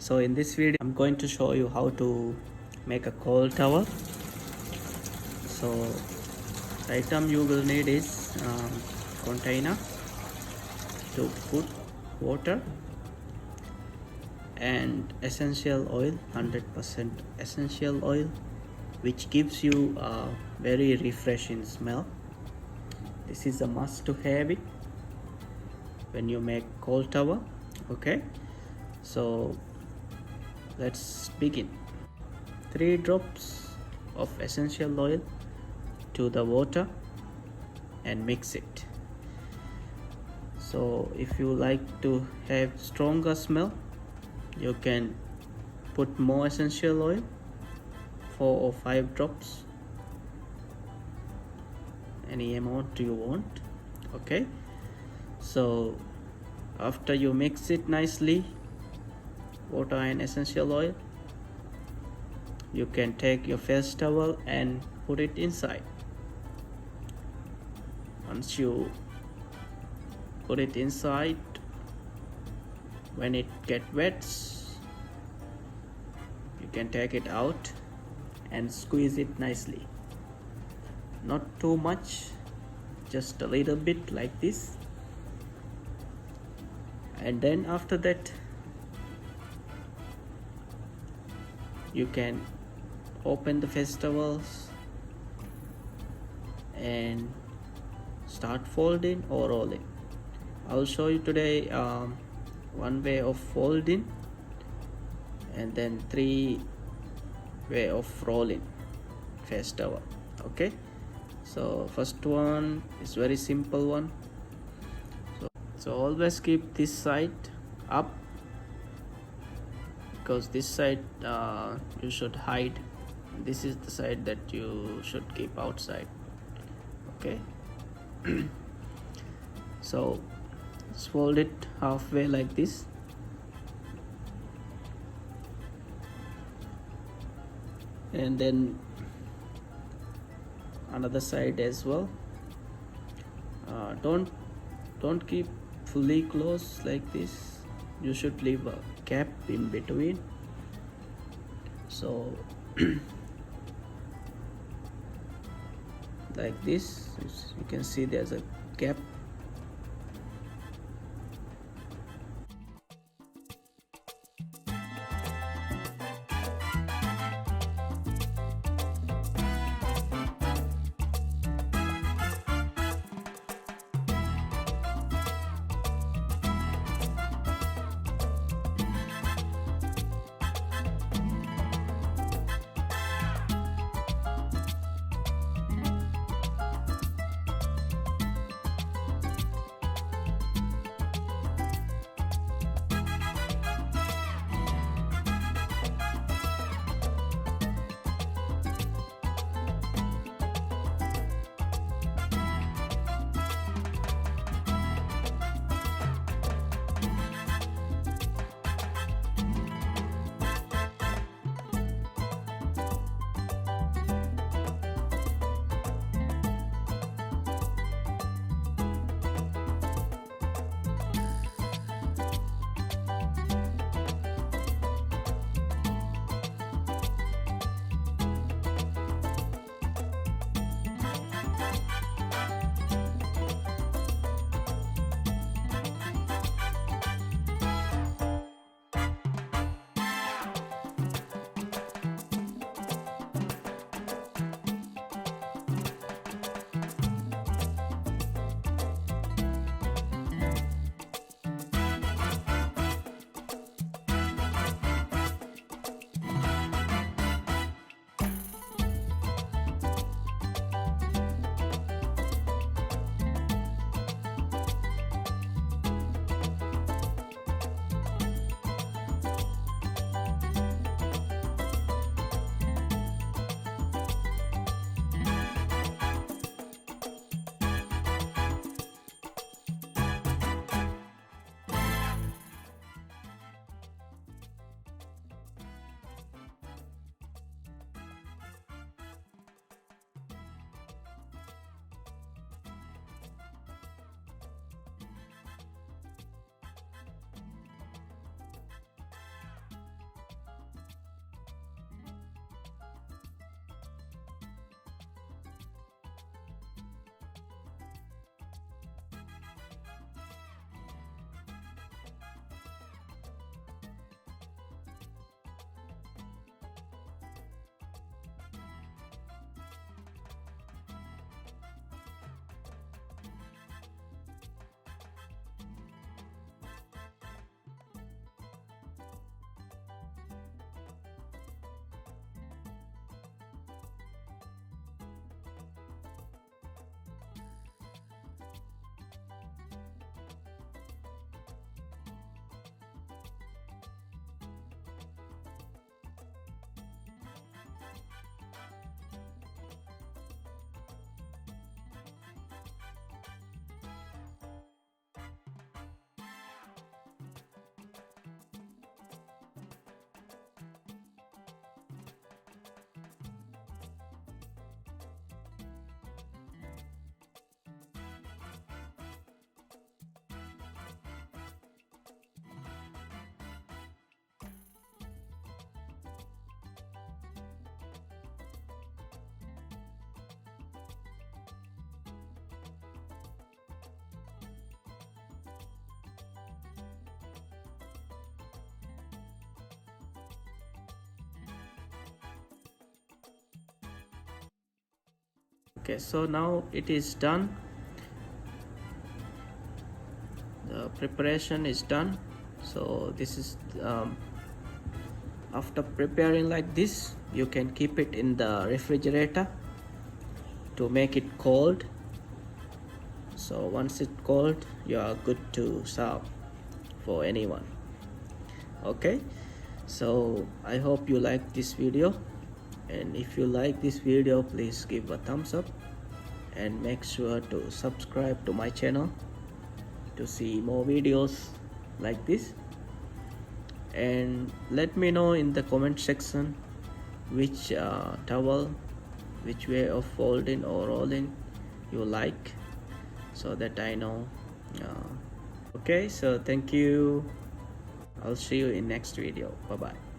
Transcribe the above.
So in this video I'm going to show you how to make a cold towel. So the item you will need is container to put water and essential oil, 100% essential oil, which gives you a very refreshing smell. This is a must to have it when you make cold towel. Okay, so let's begin. 3 drops of essential oil to the water and mix it. So if you like to have stronger smell, you can put more essential oil, 4 or 5 drops, any amount you want. Okay, so after you mix it nicely, water and essential oil, you can take your face towel and put it inside. Once you put it inside, when it get wet, you can take it out and squeeze it nicely. Not too much, just a little bit like this. And then after that, you can open the face towels and start folding or rolling. I'll show you today one way of folding and then 3 way of rolling face towel. Okay, so first one is very simple one. So always keep this side up, because this side you should hide. This is the side that you should keep outside. Okay, so let's fold it halfway like this. And then another side as well. Don't keep fully closed like this. You should leave a gap in between. So like this, you can see there's a gap. Okay, so now it is done. The preparation is done. So this is after preparing like this, you can keep it in the refrigerator to make it cold. So once it's cold, you are good to serve for anyone. Okay, so I hope you like this video, and if you like this video, please give a thumbs up and make sure to subscribe to my channel to see more videos like this. And let me know in the comment section which towel, which way of folding or rolling you like, so that I know. Okay, so thank you. I'll see you in next video. Bye bye.